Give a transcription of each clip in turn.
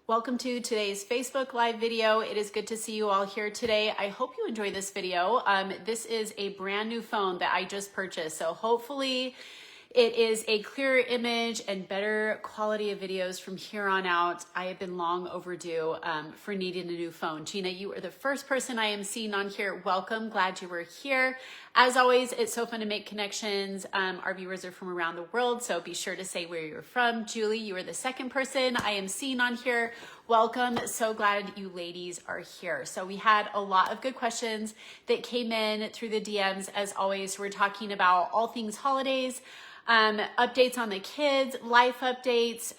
Welcome to today's Facebook Live video. It is good to see you all here today. I hope you enjoy this video. This is a brand new phone that I just purchased, so hopefully it is a clearer image and better quality of videos from here on out. I have been long overdue for needing a new phone. Gina, you are the first person I am seeing on here. Welcome, glad you were here. As always, it's so fun to make connections. Our viewers are from around the world, so be sure to say where you're from. Julie, you are the second person I am seeing on here. Welcome, so glad you ladies are here. So we had a lot of good questions that came in through the DMs. As always, we're talking about all things holidays, updates on the kids, life updates.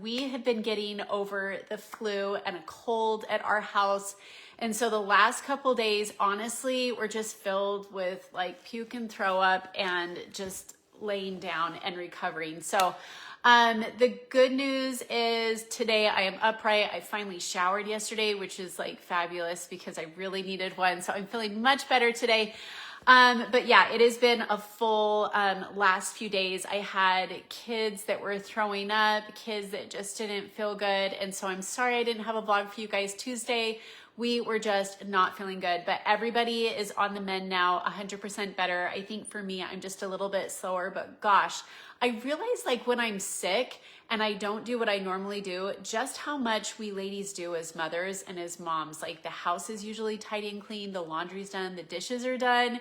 We have been getting over the flu and a cold at our house. And so the last couple days, honestly, were just filled with like puke and throw up and just laying down and recovering. So the good news is today I am upright. I finally showered yesterday, which is like fabulous because I really needed one. So I'm feeling much better today. But yeah, it has been a full last few days. I had kids that were throwing up, kids that just didn't feel good. And so I'm sorry I didn't have a vlog for you guys Tuesday. We were just not feeling good, but everybody is on the mend now, 100% better. I think for me, I'm just a little bit slower, but gosh, I realize like when I'm sick and I don't do what I normally do, just how much we ladies do as mothers and as moms. Like the house is usually tidy and clean, the laundry's done, the dishes are done.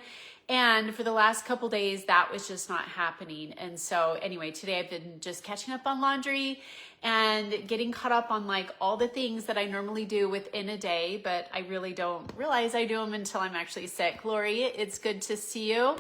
And for the last couple days, that was just not happening. And so anyway, today I've been just catching up on laundry and getting caught up on like all the things that I normally do within a day, but I really don't realize I do them until I'm actually sick. Lori, it's good to see you.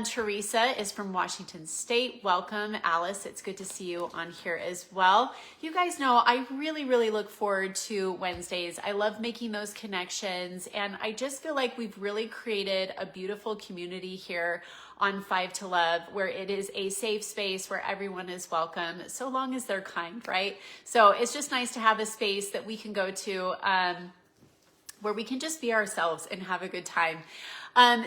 Teresa is from Washington State. Welcome. Alice, it's good to see you on here as well. You guys know I really look forward to Wednesdays. I love making those connections, and I just feel like we've really created a beautiful community here on 5 to Love, where it is a safe space where everyone is welcome, so long as they're kind, right? So it's just nice to have a space that we can go to where we can just be ourselves and have a good time.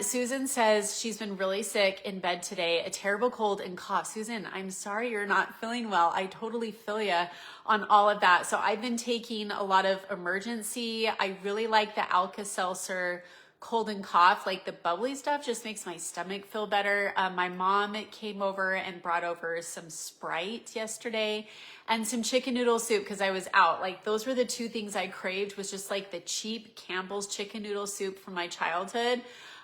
Susan says she's been really sick in bed today, a terrible cold and cough. Susan, I'm sorry you're not feeling well. I totally feel you on all of that. So I've been taking a lot of emergency. I really like the Alka-Seltzer cold and cough, like the bubbly stuff just makes my stomach feel better. My mom came over and brought over some Sprite yesterday and some chicken noodle soup because I was out. Like those were the two things I craved, was just like the cheap Campbell's chicken noodle soup from my childhood.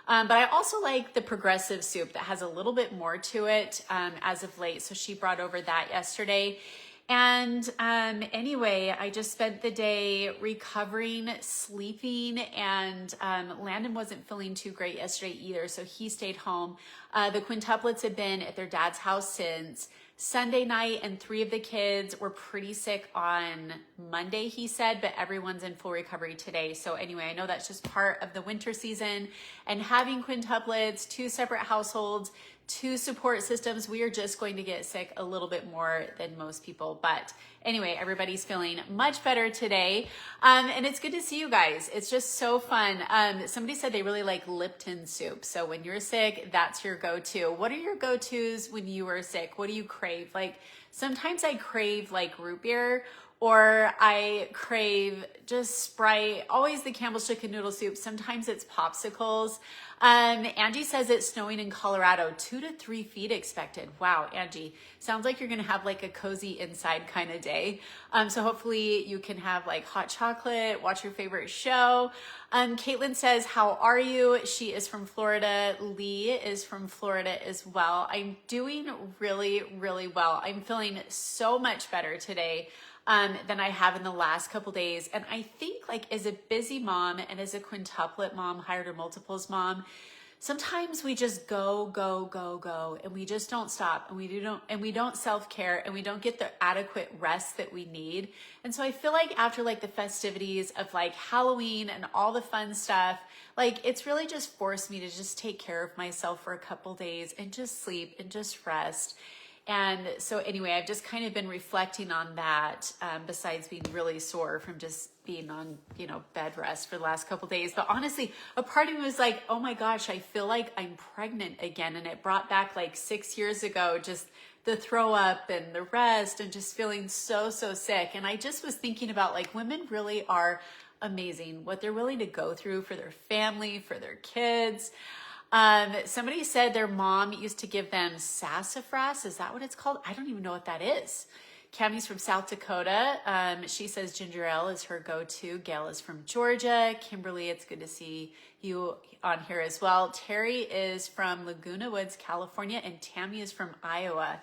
But I also like the progressive soup that has a little bit more to it as of late. So she brought over that yesterday. And anyway, I just spent the day recovering, sleeping, and Landon wasn't feeling too great yesterday either, so he stayed home. The quintuplets had been at their dad's house since Sunday night, and 3 of the kids were pretty sick on Monday, he said, but everyone's in full recovery today. So anyway, I know that's just part of the winter season, and having quintuplets, 2 separate households, 2 support systems, we are just going to get sick a little bit more than most people. But anyway, everybody's feeling much better today. And it's good to see you guys. It's just so fun. Somebody said they really like Lipton soup. So when you're sick, that's your go-to. What are your go-tos when you are sick? What do you crave? Like sometimes I crave like root beer, or I crave just Sprite, always the Campbell's chicken noodle soup. Sometimes it's popsicles. Angie says it's snowing in Colorado, 2 to 3 feet expected. Wow, Angie, sounds like you're gonna have like a cozy inside kind of day. So hopefully you can have like hot chocolate, watch your favorite show. Caitlin says, how are you? She is from Florida. Lee is from Florida as well. I'm doing really well. I'm feeling so much better today than I have in the last couple days. And I think like as a busy mom and as a quintuplet mom, hired or multiples mom, sometimes we just go, and we just don't stop, and we don't self-care, and we don't get the adequate rest that we need. And so I feel like after like the festivities of like Halloween and all the fun stuff, like it's really just forced me to just take care of myself for a couple days and just sleep and just rest. And so anyway, I've just kind of been reflecting on that, besides being really sore from just being on, bed rest for the last couple days. But honestly, a part of me was like, oh my gosh, I feel like I'm pregnant again. And it brought back like 6 years ago, just the throw up and the rest and just feeling so sick. And I just was thinking about like women really are amazing, what they're willing to go through for their family, for their kids. Somebody said their mom used to give them sassafras. Is that what it's called? I don't even know what that is. Cammie's from South Dakota. She says ginger ale is her go-to. Gail is from Georgia. Kimberly, it's good to see you on here as well. Terry is from Laguna Woods, California, and Tammy is from Iowa.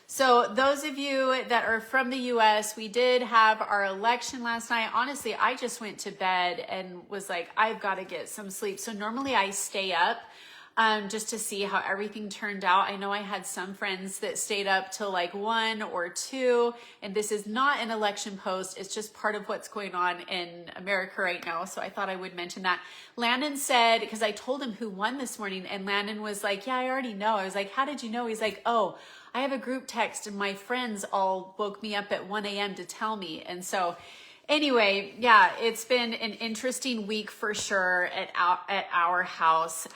So those of you that are from the US, we did have our election last night. Honestly, I just went to bed and was like, I've got to get some sleep. So normally I stay up just to see how everything turned out. I know I had some friends that stayed up till like 1 or 2, and this is not an election post. It's just part of what's going on in America right now. So I thought I would mention that. Landon said, because I told him who won this morning, and Landon was like, yeah, I already know. I was like, how did you know? He's like, oh, I have a group text and my friends all woke me up at 1 a.m. to tell me. And so anyway, yeah, it's been an interesting week for sure at our house.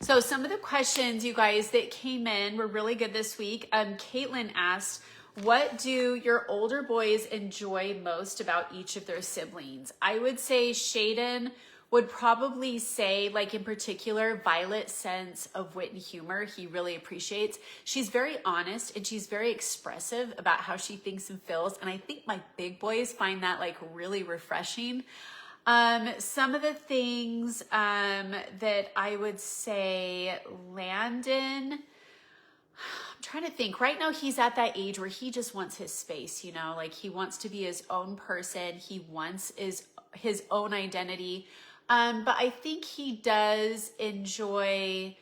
So some of the questions, you guys, that came in were really good this week. Caitlin asked, what do your older boys enjoy most about each of their siblings? I would say Shayden would probably say, like in particular, Violet's sense of wit and humor, he really appreciates. She's very honest and she's very expressive about how she thinks and feels. And I think my big boys find that like really refreshing. Some of the things that I would say, Landon, I'm trying to think. Right now he's at that age where he just wants his space, you know, like he wants to be his own person. He wants his own identity. But I think he does enjoy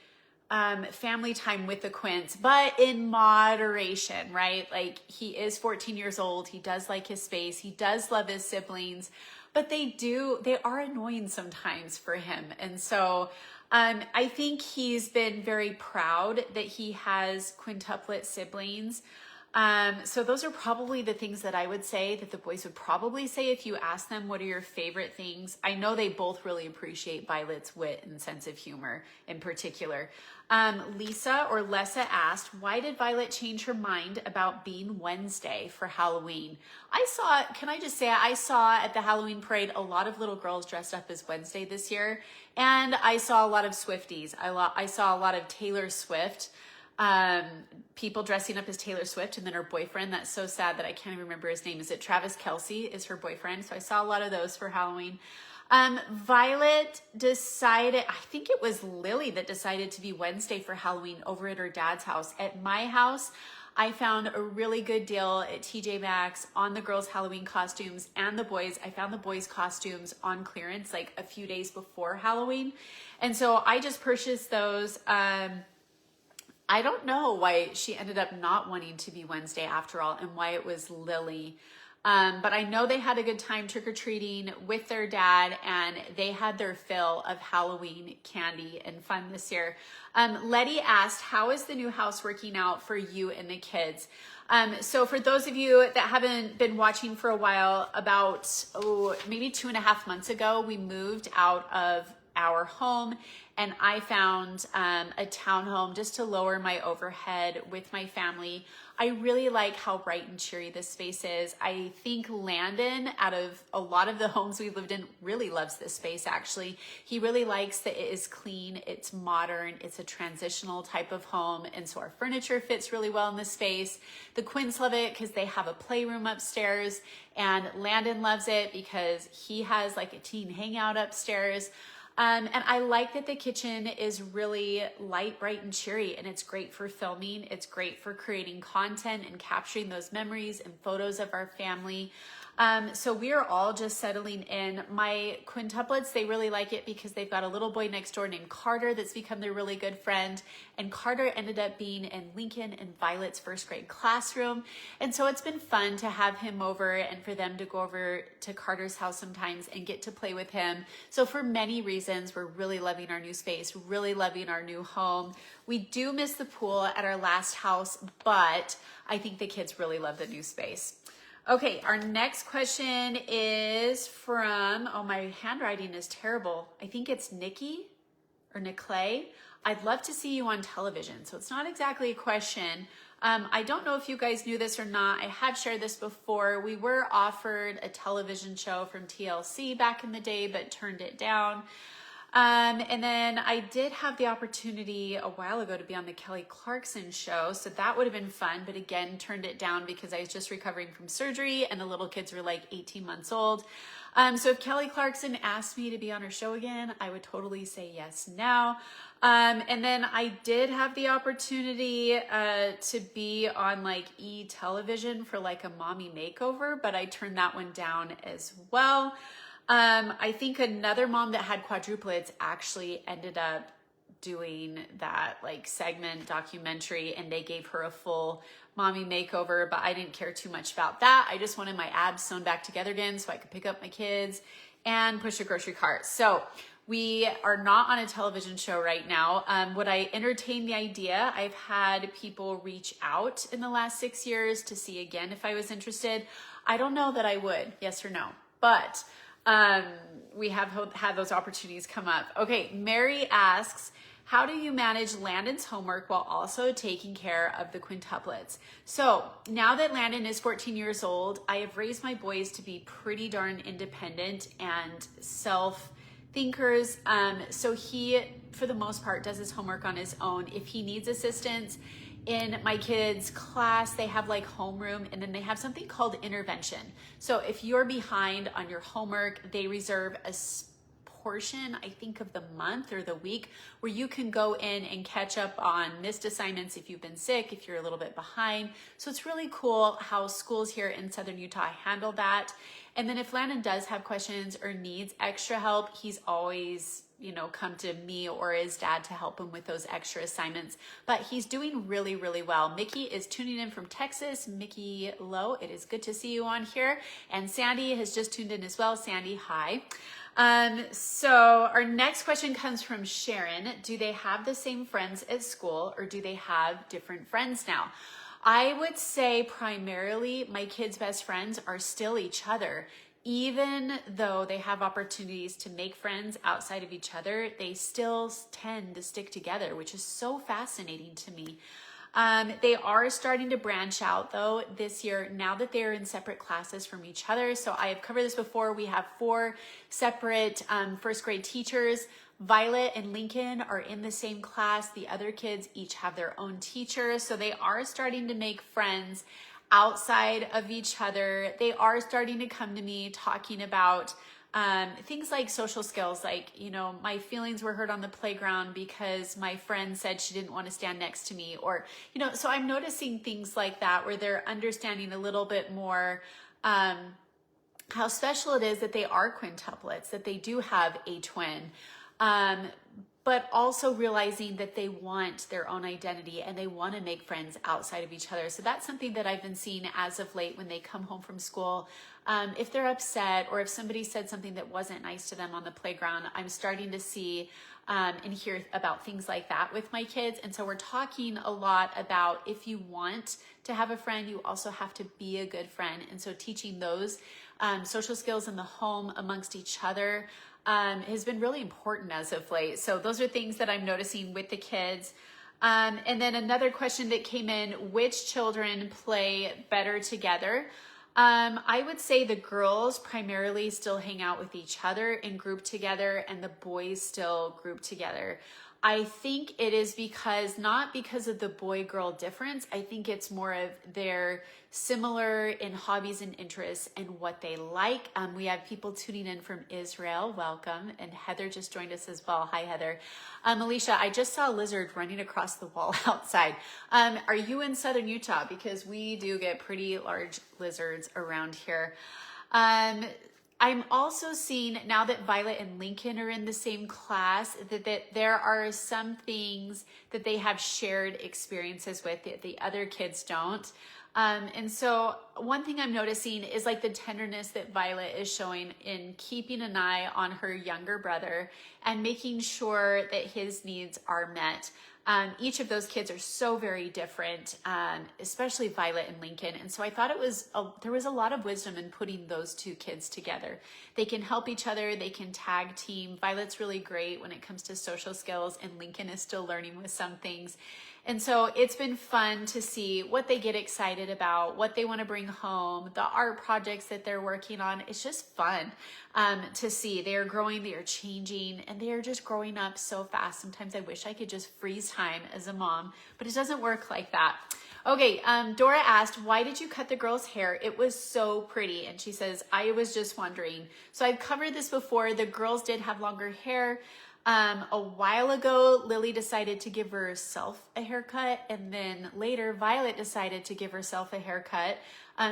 family time with the Quints, but in moderation, right? Like he is 14 years old. He does like his space. He does love his siblings, but they are annoying sometimes for him. And so I think he's been very proud that he has quintuplet siblings. So those are probably the things that I would say that the boys would probably say if you ask them, what are your favorite things? I know they both really appreciate Violet's wit and sense of humor in particular. Lisa or Lessa asked, why did Violet change her mind about being Wednesday for Halloween? Can I just say, I saw at the Halloween parade a lot of little girls dressed up as Wednesday this year. And I saw a lot of Swifties. I saw a lot of Taylor Swift. People dressing up as Taylor Swift, and then her boyfriend. That's so sad that I can't even remember his name. Is it Travis Kelce is her boyfriend? So I saw a lot of those for Halloween. Violet decided, I think it was Lily that decided to be Wednesday for Halloween over at her dad's house. At my house, I found a really good deal at TJ Maxx on the girls' Halloween costumes and the boys. I found the boys' costumes on clearance like a few days before Halloween. And so I just purchased those. I don't know why she ended up not wanting to be Wednesday after all and why it was Lily. But I know they had a good time trick-or-treating with their dad, and they had their fill of Halloween candy and fun this year. Letty asked, how is the new house working out for you and the kids? So for those of you that haven't been watching for a while, about maybe 2.5 months ago, we moved out of our home, and I found a townhome just to lower my overhead with my family. I really like how bright and cheery this space is. I think Landon, out of a lot of the homes we've lived in, really loves this space actually. He really likes that it is clean, it's modern, it's a transitional type of home, and so our furniture fits really well in this space. The Quins love it because they have a playroom upstairs, and Landon loves it because he has like a teen hangout upstairs. And I like that the kitchen is really light, bright, and cheery, and it's great for filming. It's great for creating content and capturing those memories and photos of our family. So we are all just settling in. My quintuplets, they really like it because they've got a little boy next door named Carter that's become their really good friend. And Carter ended up being in Lincoln and Violet's first grade classroom. And so it's been fun to have him over and for them to go over to Carter's house sometimes and get to play with him. So for many reasons, we're really loving our new space, really loving our new home. We do miss the pool at our last house, but I think the kids really love the new space. Okay, our next question is from, oh, my handwriting is terrible. I think it's Nikki or Nicklay. I'd love to see you on television. So it's not exactly a question, I don't know if you guys knew this or not. I have shared this before. We were offered a television show from TLC back in the day, but turned it down. And then I did have the opportunity a while ago to be on the Kelly Clarkson show. So that would have been fun, but again, turned it down because I was just recovering from surgery and the little kids were like 18 months old. So if Kelly Clarkson asked me to be on her show again, I would totally say yes now. And then I did have the opportunity to be on like television for like a mommy makeover, but I turned that one down as well. I think another mom that had quadruplets actually ended up doing that like segment documentary, and they gave her a full mommy makeover, but I didn't care too much about that. I just wanted my abs sewn back together again so I could pick up my kids and push a grocery cart. So we are not on a television show right now. Would I entertain the idea? I've had people reach out in the last 6 years to see again if I was interested. I don't know that I would, yes or no, but we have had those opportunities come up. Okay, Mary asks, how do you manage Landon's homework while also taking care of the quintuplets? So now that Landon is 14 years old, I have raised my boys to be pretty darn independent and self-thinkers. So he, for the most part, does his homework on his own. If he needs assistance, in my kids' class, they have like homeroom, and then they have something called intervention. So if you're behind on your homework, they reserve a portion, I think, of the month or the week where you can go in and catch up on missed assignments if you've been sick, if you're a little bit behind. So it's really cool how schools here in Southern Utah handle that. And then if Landon does have questions or needs extra help, he's always, come to me or his dad to help him with those extra assignments. But he's doing really, really well. Mickey is tuning in from Texas. Mickey Lowe, it is good to see you on here. And Sandy has just tuned in as well. Sandy, hi. So our next question comes from Sharon. Do they have the same friends at school, or do they have different friends now? I would say primarily my kids' best friends are still each other. Even though they have opportunities to make friends outside of each other, they still tend to stick together, which is so fascinating to me. They are starting to branch out though this year now that they're in separate classes from each other. So I have covered this before. We have 4 separate first grade teachers. Violet and Lincoln are in the same class. The other kids each have their own teacher. So they are starting to make friends outside of each other. They are starting to come to me talking about things like social skills, like, my feelings were hurt on the playground because my friend said she didn't want to stand next to me, or, so I'm noticing things like that where they're understanding a little bit more how special it is that they are quintuplets, that they do have a twin. But also realizing that they want their own identity and they want to make friends outside of each other. So that's something that I've been seeing as of late when they come home from school. If they're upset or if somebody said something that wasn't nice to them on the playground, I'm starting to see and hear about things like that with my kids. And so we're talking a lot about, if you want to have a friend, you also have to be a good friend. And so teaching those social skills in the home amongst each other has been really important as of late. So those are things that I'm noticing with the kids. And then another question that came in, which children play better together? I would say the girls primarily still hang out with each other and group together, and the boys still group together. I think it is not because of the boy-girl difference. I think it's more of their similar in hobbies and interests and what they like. We have people tuning in from Israel. Welcome. And Heather just joined us as well. Hi, Heather. Alicia, I just saw a lizard running across the wall outside. Are you in Southern Utah? Because we do get pretty large lizards around here. I'm also seeing, now that Violet and Lincoln are in the same class, that there are some things that they have shared experiences with that the other kids don't. And so one thing I'm noticing is like the tenderness that Violet is showing in keeping an eye on her younger brother and making sure that his needs are met. Each of those kids are so very different, especially Violet and Lincoln. And so I thought there was a lot of wisdom in putting those 2 kids together. They can help each other. They can tag team. Violet's really great when it comes to social skills, and Lincoln is still learning with some things. And so it's been fun to see what they get excited about, what they want to bring home, the art projects that they're working on. It's just fun to see. They are growing, they are changing, and they are just growing up so fast. Sometimes I wish I could just freeze time as a mom, but it doesn't work like that. Okay, Dora asked, why did you cut the girl's hair? It was so pretty. And she says, I was just wondering. So I've covered this before. The girls did have longer hair. A while ago, Lily decided to give herself a haircut, and then later Violet decided to give herself a haircut.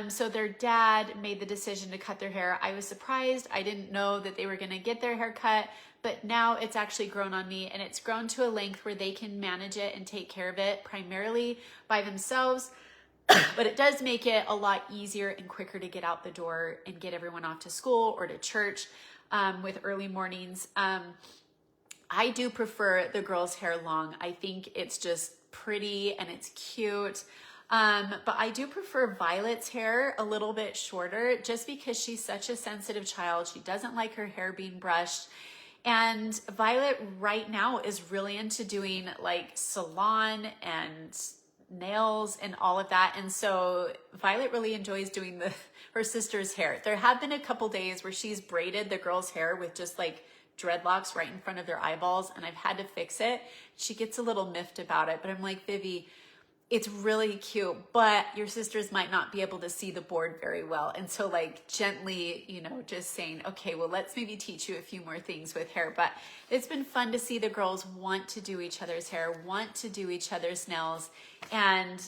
So their dad made the decision to cut their hair. I was surprised. I didn't know that they were going to get their haircut, but now it's actually grown on me, and it's grown to a length where they can manage it and take care of it primarily by themselves. But it does make it a lot easier and quicker to get out the door and get everyone off to school or to church with early mornings. I do prefer the girl's hair long. I think it's just pretty and it's cute. But I do prefer Violet's hair a little bit shorter just because she's such a sensitive child. She doesn't like her hair being brushed. And Violet right now is really into doing like salon and nails and all of that. And so Violet really enjoys doing her sister's hair. There have been a couple days where she's braided the girl's hair with just like dreadlocks right in front of their eyeballs, and I've had to fix it. She gets a little miffed about it, but I'm like, Vivi, it's really cute, but your sisters might not be able to see the board very well. And so like gently, you know, just saying, okay, well, let's maybe teach you a few more things with hair. But it's been fun to see the girls want to do each other's hair, want to do each other's nails, and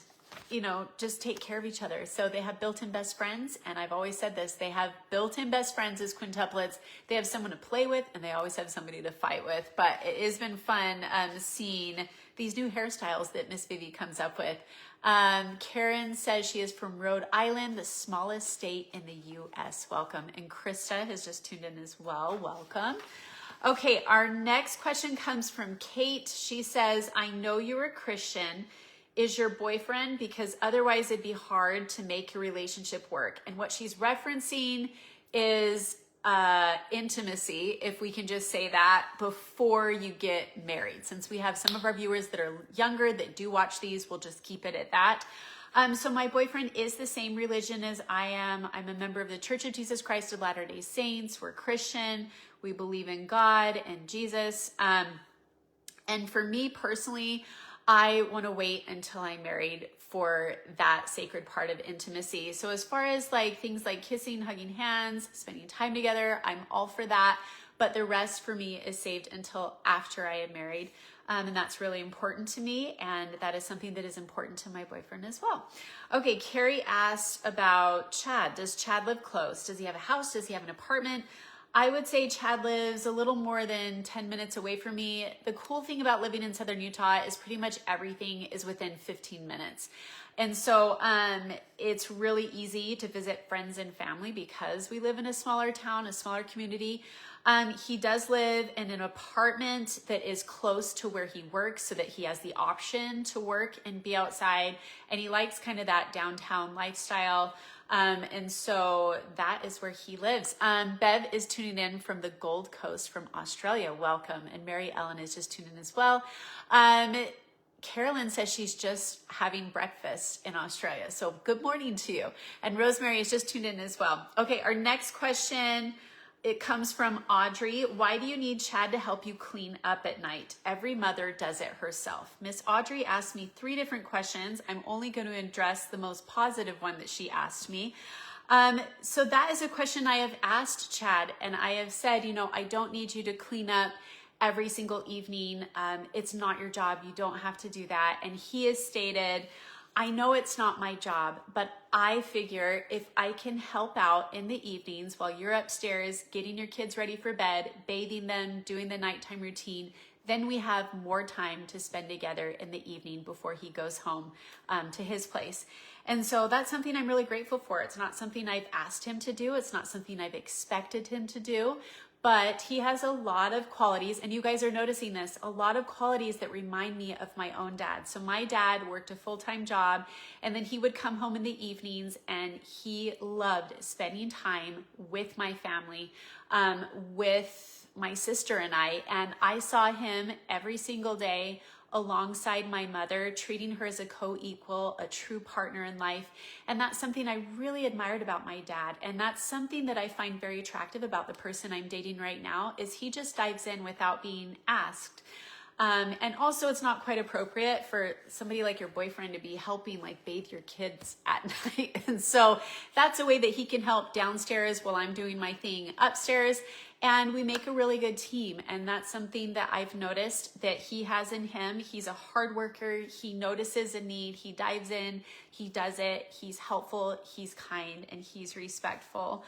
you know, just take care of each other. So they have built-in best friends. And I've always said this, they have built-in best friends as quintuplets. They have someone to play with, and they always have somebody to fight with. But it has been fun seeing these new hairstyles that Miss Vivi comes up with. Karen says she is from Rhode Island, the smallest state in the US. Welcome. And Krista has just tuned in as well. Welcome. Okay, our next question comes from Kate. She says, I know you're a Christian. Is your boyfriend? Because otherwise it'd be hard to make your relationship work. And what she's referencing is intimacy, if we can just say that, before you get married. Since we have some of our viewers that are younger that do watch these, we'll just keep it at that. So my boyfriend is the same religion as I am. I'm a member of the Church of Jesus Christ of Latter-day Saints. We're Christian. We believe in God and Jesus. And for me personally, I want to wait until I'm married for that sacred part of intimacy. So as far as like things like kissing, hugging hands, spending time together, I'm all for that. But the rest for me is saved until after I am married. And that's really important to me. And that is something that is important to my boyfriend as well. Okay, Carrie asked about Chad. Does Chad live close? Does he have a house? Does he have an apartment? I would say Chad lives a little more than 10 minutes away from me. The cool thing about living in Southern Utah is pretty much everything is within 15 minutes. And so it's really easy to visit friends and family because we live in a smaller town, a smaller community. He does live in an apartment that is close to where he works so that he has the option to work and be outside. And he likes kind of that downtown lifestyle. And so that is where he lives. Bev is tuning in from the Gold Coast from Australia. Welcome. And Mary Ellen is just tuning in as well. Carolyn says she's just having breakfast in Australia. So good morning to you. And Rosemary is just tuned in as well. Okay, our next question, it comes from Audrey. Why do you need Chad to help you clean up at night? Every mother does it herself. Miss Audrey asked me 3 different questions. I'm only going to address the most positive one that she asked me. So that is a question I have asked Chad, and I have said, you know, I don't need you to clean up every single evening. It's not your job. You don't have to do that. And he has stated, I know it's not my job, but I figure if I can help out in the evenings while you're upstairs getting your kids ready for bed, bathing them, doing the nighttime routine, then we have more time to spend together in the evening before he goes home to his place. And so that's something I'm really grateful for. It's not something I've asked him to do. It's not something I've expected him to do. But he has a lot of qualities, and you guys are noticing this, a lot of qualities that remind me of my own dad. So my dad worked a full-time job, and then he would come home in the evenings, and he loved spending time with my family, with my sister and I saw him every single day alongside my mother, treating her as a co-equal, a true partner in life. And that's something I really admired about my dad. And that's something that I find very attractive about the person I'm dating right now, is he just dives in without being asked. And also it's not quite appropriate for somebody like your boyfriend to be helping like bathe your kids at night. And so that's a way that he can help downstairs while I'm doing my thing upstairs. And we make a really good team. And that's something that I've noticed that he has in him. He's a hard worker. He notices a need. He dives in. He does it. He's helpful. He's kind, and he's respectful.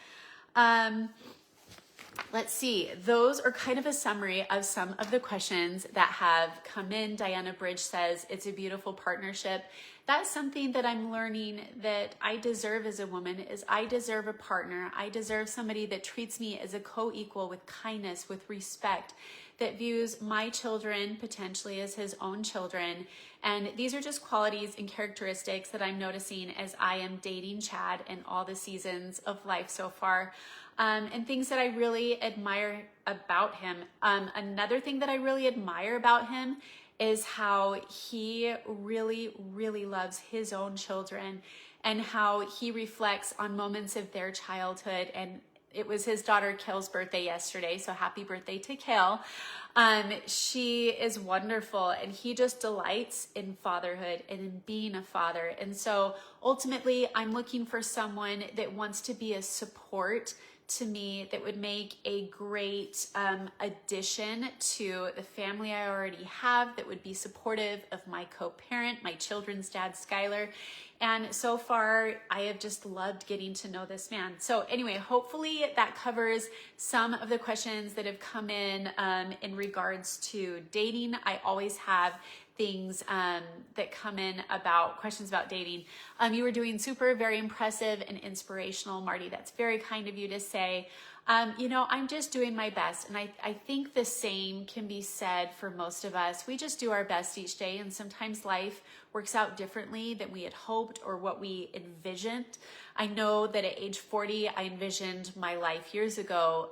Let's see, those are kind of a summary of some of the questions that have come in. Diana Bridge says, it's a beautiful partnership. That's something that I'm learning that I deserve as a woman, is I deserve a partner. I deserve somebody that treats me as a co-equal, with kindness, with respect, that views my children potentially as his own children. And these are just qualities and characteristics that I'm noticing as I am dating Chad in all the seasons of life so far. And things that I really admire about him. Another thing that I really admire about him is how he really, really loves his own children, and how he reflects on moments of their childhood. And it was his daughter Kale's birthday yesterday, so happy birthday to Kale. She is wonderful, and he just delights in fatherhood and in being a father. And so ultimately, I'm looking for someone that wants to be a support to me, that would make a great addition to the family I already have, that would be supportive of my co-parent, my children's dad, Skylar. And so far, I have just loved getting to know this man. So anyway, hopefully that covers some of the questions that have come in regards to dating. I always have things that come in about questions about dating. You were doing super, very impressive and inspirational, Marty. That's very kind of you to say. You know, I'm just doing my best. And I think the same can be said for most of us. We just do our best each day. And sometimes life works out differently than we had hoped or what we envisioned. I know that at age 40, I envisioned my life years ago,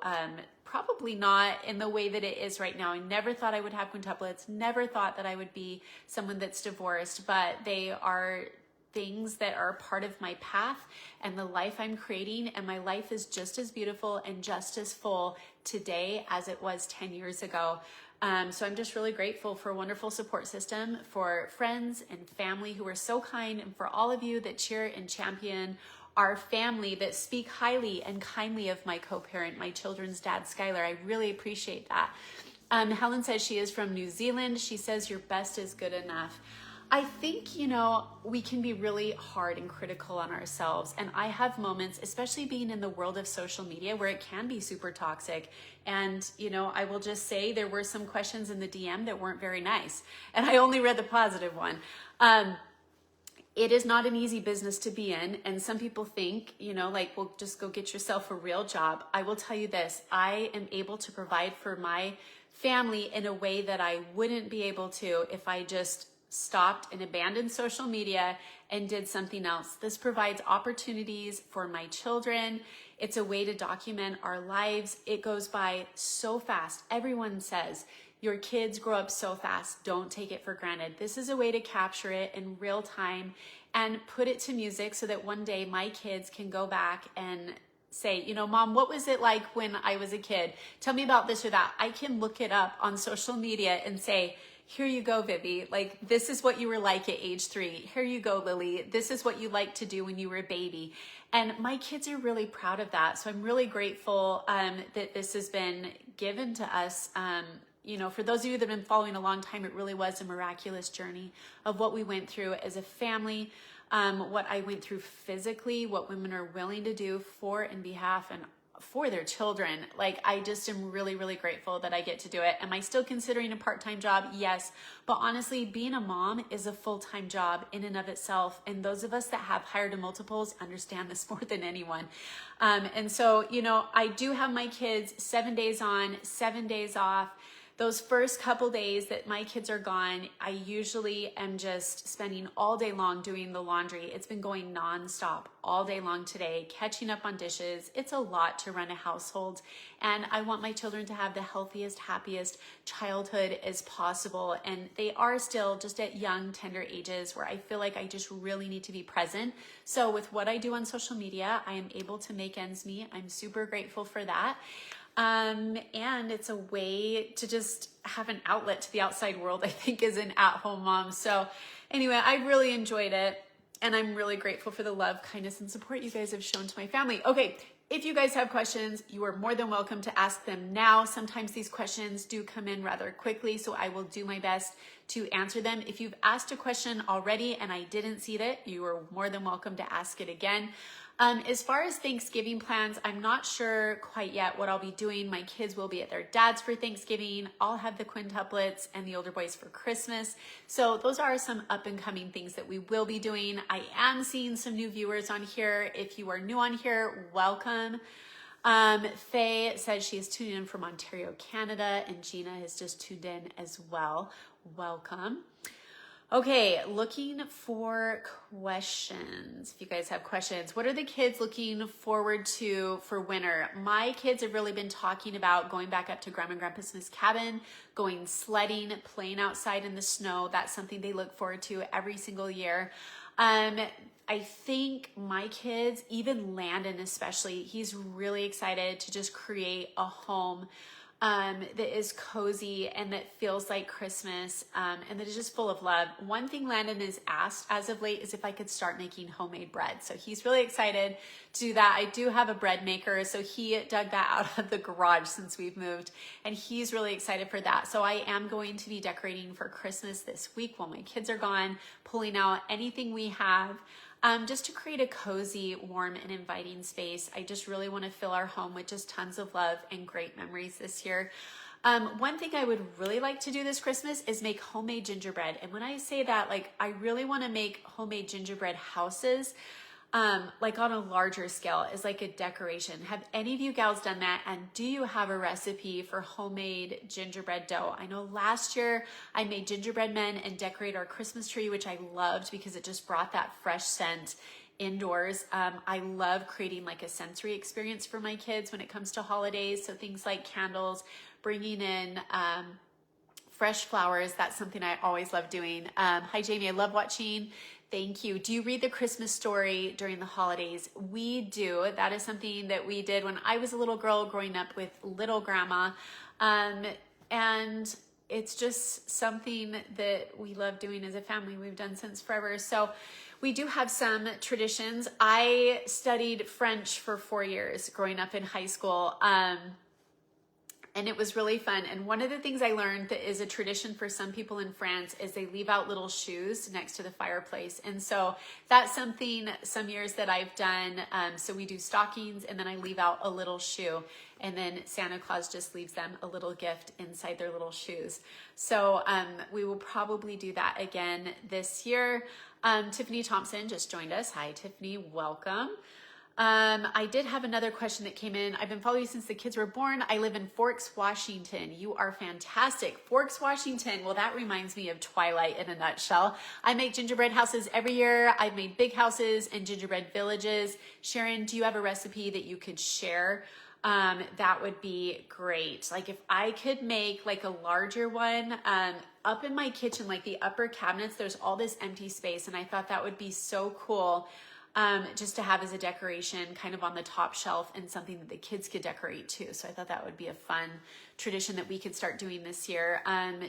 probably not in the way that it is right now. I never thought I would have quintuplets, never thought that I would be someone that's divorced, but they are things that are part of my path and the life I'm creating. And my life is just as beautiful and just as full today as it was 10 years ago. So I'm just really grateful for a wonderful support system, for friends and family who are so kind, and for all of you that cheer and champion our family, that speak highly and kindly of my co-parent, my children's dad, Skylar. I really appreciate that. Helen says she is from New Zealand. She says your best is good enough. I think, you know, we can be really hard and critical on ourselves. And I have moments, especially being in the world of social media, where it can be super toxic. And, you know, I will just say there were some questions in the DM that weren't very nice. And I only read the positive one. It is not an easy business to be in. And some people think, you know, like, well, just go get yourself a real job. I will tell you this, I am able to provide for my family in a way that I wouldn't be able to if I just stopped and abandoned social media and did something else. This provides opportunities for my children. It's a way to document our lives. It goes by so fast. Everyone says, your kids grow up so fast. Don't take it for granted. This is a way to capture it in real time and put it to music so that one day my kids can go back and say, you know, Mom, what was it like when I was a kid? Tell me about this or that. I can look it up on social media and say, here you go, Vivi. Like, this is what you were like at age 3. Here you go, Lily. This is what you liked to do when you were a baby. And my kids are really proud of that. So I'm really grateful that this has been given to us. You know, for those of you that have been following a long time, it really was a miraculous journey of what we went through as a family, what I went through physically, what women are willing to do for and behalf and for their children. Like, I just am really, really grateful that I get to do it. Am I still considering a part-time job? Yes. But honestly, being a mom is a full-time job in and of itself. And those of us that have higher to multiples understand this more than anyone. And so, you know, I do have my kids 7 days on, 7 days off. those first couple days that my kids are gone, I usually am just spending all day long doing the laundry. It's been going nonstop all day long today, catching up on dishes. It's a lot to run a household, and I want my children to have the healthiest, happiest childhood as possible. And they are still just at young, tender ages where I feel like I just really need to be present. So with what I do on social media, I am able to make ends meet. I'm super grateful for that. And it's a way to just have an outlet to the outside world, I think, as an at-home mom. So anyway, I really enjoyed it, and I'm really grateful for the love, kindness, and support you guys have shown to my family. Okay, if you guys have questions, you are more than welcome to ask them now. Sometimes these questions do come in rather quickly, so I will do my best to answer them. If you've asked a question already and I didn't see it, you are more than welcome to ask it again. As far as Thanksgiving plans, I'm not sure quite yet what I'll be doing. My kids will be at their dad's for Thanksgiving. I'll have the quintuplets and the older boys for Christmas. So those are some up and coming things that we will be doing. I am seeing some new viewers on here. If you are new on here, welcome. Faye says she is tuning in from Ontario, Canada, and Gina has just tuned in as well. Welcome. Okay, looking for questions. If you guys have questions, what are the kids looking forward to for winter? My kids have really been talking about going back up to Grandma and Grandpa Smith's cabin, going sledding, playing outside in the snow. That's something they look forward to every single year. I think my kids, even Landon especially, he's really excited to just create a home that is cozy and that feels like Christmas, and that is just full of love. One thing Landon has asked as of late is if I could start making homemade bread. So he's really excited to do that. I do have a bread maker, so he dug that out of the garage since we've moved, and he's really excited for that. So I am going to be decorating for Christmas this week while my kids are gone, pulling out anything we have, just to create a cozy, warm, and inviting space. I just really want to fill our home with just tons of love and great memories this year. One thing I would really like to do this Christmas is make homemade gingerbread. And when I say that, like, I really want to make homemade gingerbread houses, like on a larger scale, as like a decoration. Have any of you gals done that? And do you have a recipe for homemade gingerbread dough? I know last year I made gingerbread men and decorated our Christmas tree, which I loved because it just brought that fresh scent indoors. I love creating like a sensory experience for my kids when it comes to holidays. So things like candles, bringing in, fresh flowers. That's something I always love doing. Hi, Jamie. I love watching. Thank you. Do you read the Christmas story during the holidays? We do. That is something that we did when I was a little girl growing up with little grandma. And it's just something that we love doing as a family. We've done since forever. So we do have some traditions. I studied French for 4 years growing up in high school. And it was really fun. And one of the things I learned that is a tradition for some people in France is they leave out little shoes next to the fireplace. And so that's something some years that I've done. So we do stockings and then I leave out a little shoe, and then Santa Claus just leaves them a little gift inside their little shoes. So we will probably do that again this year. Tiffany Thompson just joined us. Hi, Tiffany. Welcome. I did have another question that came in. I've been following you since the kids were born. I live in Forks, Washington. You are fantastic. Forks, Washington. Well, that reminds me of Twilight in a nutshell. I make gingerbread houses every year. I've made big houses and gingerbread villages. Sharon, do you have a recipe that you could share? That would be great. Like if I could make like a larger one, up in my kitchen, like the upper cabinets, there's all this empty space. And I thought that would be so cool. Just to have as a decoration kind of on the top shelf and something that the kids could decorate too. So I thought that would be a fun tradition that we could start doing this year.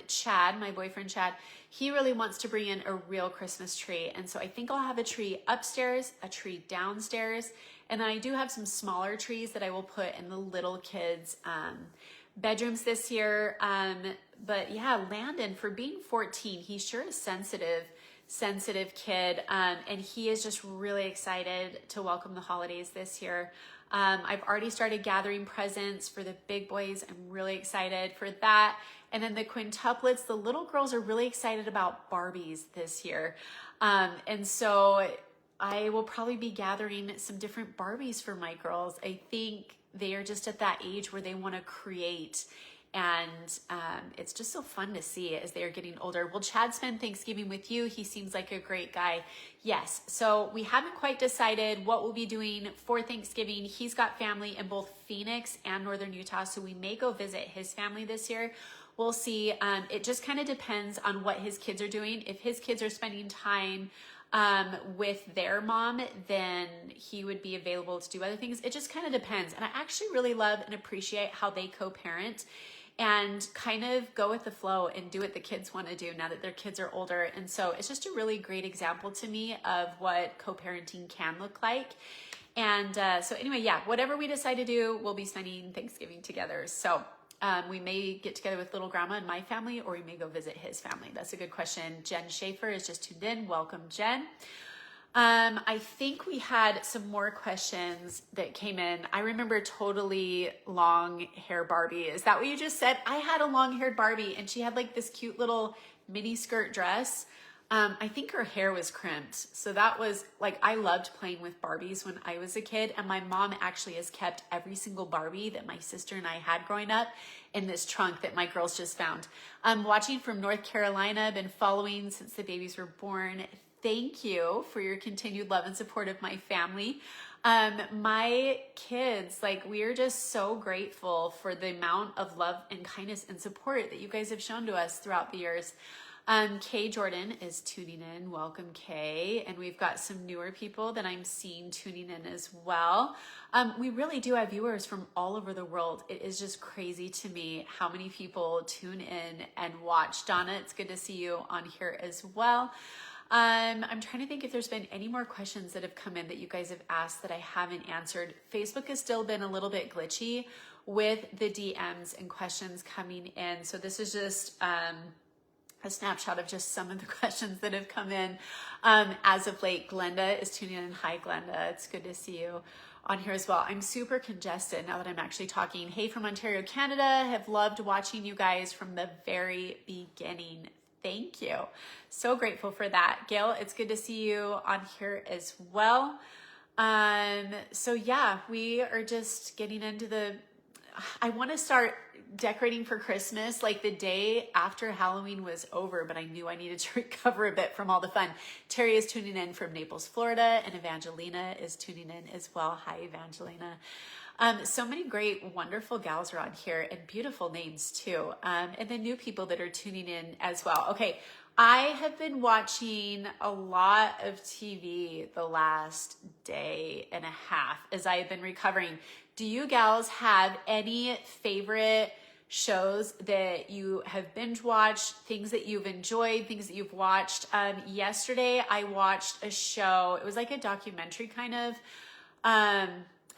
Chad, my boyfriend Chad, he really wants to bring in a real Christmas tree. And so I think I'll have a tree upstairs, a tree downstairs. And then I do have some smaller trees that I will put in the little kids' bedrooms this year. But yeah, Landon, for being 14, he sure is sensitive kid, and he is just really excited to welcome the holidays this year. I've already started gathering presents for the big boys. I'm really excited for that. And then the quintuplets, the little girls are really excited about Barbies this year. And so I will probably be gathering some different Barbies for my girls. I think they are just at that age where they want to create And it's just so fun to see as they are getting older. Will Chad spend Thanksgiving with you? He seems like a great guy. Yes. So we haven't quite decided what we'll be doing for Thanksgiving. He's got family in both Phoenix and Northern Utah, so we may go visit his family this year. We'll see. It just kind of depends on what his kids are doing. If his kids are spending time with their mom, then he would be available to do other things. It just kind of depends. And I actually really love and appreciate how they co-parent and kind of go with the flow and do what the kids want to do now that their kids are older. And so it's just a really great example to me of what co-parenting can look like. And so anyway, yeah, whatever we decide to do, we'll be spending Thanksgiving together. So we may get together with little grandma and my family, or we may go visit his family. That's a good question. Jen Schaefer is just tuned in. Welcome, Jen. I think we had some more questions that came in. I remember totally long hair Barbie. Is that what you just said? I had a long haired Barbie and she had like this cute little mini skirt dress. I think her hair was crimped. So that was like, I loved playing with Barbies when I was a kid. And my mom actually has kept every single Barbie that my sister and I had growing up in this trunk that my girls just found. I'm watching from North Carolina, been following since the babies were born. Thank you for your continued love and support of my family. My kids, like, we are just so grateful for the amount of love and kindness and support that you guys have shown to us throughout the years. Kay Jordan is tuning in. Welcome, Kay. And we've got some newer people that I'm seeing tuning in as well. We really do have viewers from all over the world. It is just crazy to me how many people tune in and watch. Donna, it's good to see you on here as well. I'm trying to think if there's been any more questions that have come in that you guys have asked that I haven't answered. Facebook has still been a little bit glitchy with the DMs and questions coming in. So this is just a snapshot of just some of the questions that have come in as of late. Glenda is tuning in. Hi, Glenda. It's good to see you on here as well. I'm super congested now that I'm actually talking. Hey, from Ontario, Canada. Have loved watching you guys from the very beginning. Thank you. So grateful for that. Gail, it's good to see you on here as well. So yeah, we are just getting into I want to start decorating for Christmas like the day after Halloween was over, but I knew I needed to recover a bit from all the fun. Terry is tuning in from Naples, Florida, and Evangelina is tuning in as well. Hi, Evangelina. So many great, wonderful gals are on here and beautiful names too. And the new people that are tuning in as well. Okay. I have been watching a lot of TV the last day and a half as I have been recovering. Do you gals have any favorite shows that you have binge watched, things that you've enjoyed, things that you've watched? Yesterday I watched a show. It was like a documentary kind of,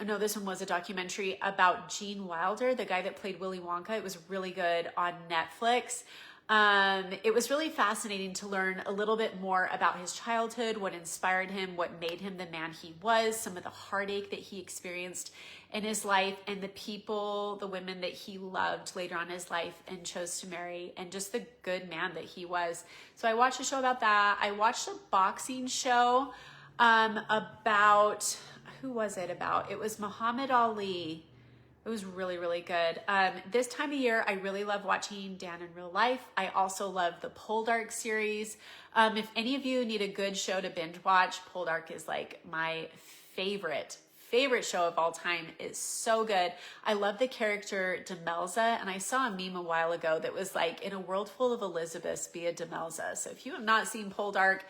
no, this one was a documentary about Gene Wilder, the guy that played Willy Wonka. It was really good on Netflix. It was really fascinating to learn a little bit more about his childhood, what inspired him, what made him the man he was, some of the heartache that he experienced in his life, and the people, the women that he loved later on in his life and chose to marry, and just the good man that he was. So I watched a show about that. I watched a boxing show about, who was it about? It was Muhammad Ali. It was really, really good. This time of year, I really love watching Dan in Real Life. I also love the Poldark series. If any of you need a good show to binge watch, Poldark is like my favorite show of all time. It's so good. I love the character Demelza, and I saw a meme a while ago that was like, in a world full of Elizabeths, be a Demelza. So if you have not seen Poldark,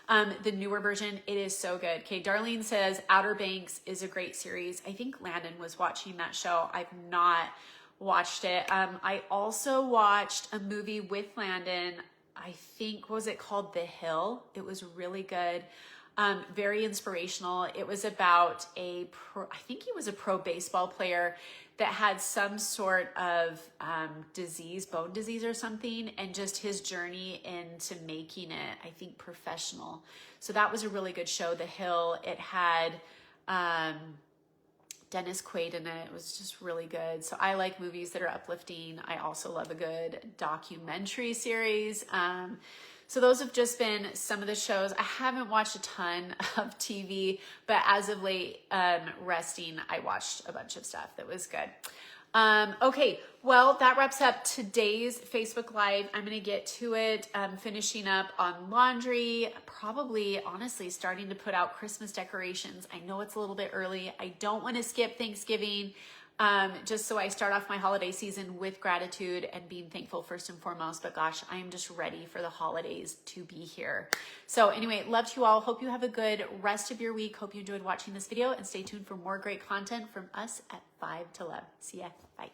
the newer version, it is so good. Okay, Darlene says Outer Banks is a great series. I think Landon was watching that show. I've not watched it. I also watched a movie with Landon. I think, what was it called? The Hill. It was really good. Very inspirational. It was about I think he was a pro baseball player that had some sort of disease, bone disease or something, and just his journey into making it, I think, professional. So that was a really good show, The Hill. It had Dennis Quaid in it. It was just really good. So I like movies that are uplifting. I also love a good documentary series. So those have just been some of the shows. I haven't watched a ton of TV, but as of late, resting, I watched a bunch of stuff that was good. Okay, well, that wraps up today's Facebook Live. I'm going to get to it, finishing up on laundry, probably, honestly, starting to put out Christmas decorations. I know it's a little bit early. I don't want to skip Thanksgiving, just so I start off my holiday season with gratitude and being thankful first and foremost. But gosh, I am just ready for the holidays to be here. So anyway, love to you all. Hope you have a good rest of your week. Hope you enjoyed watching this video, and stay tuned for more great content from us at 5 to Love. See ya. Bye.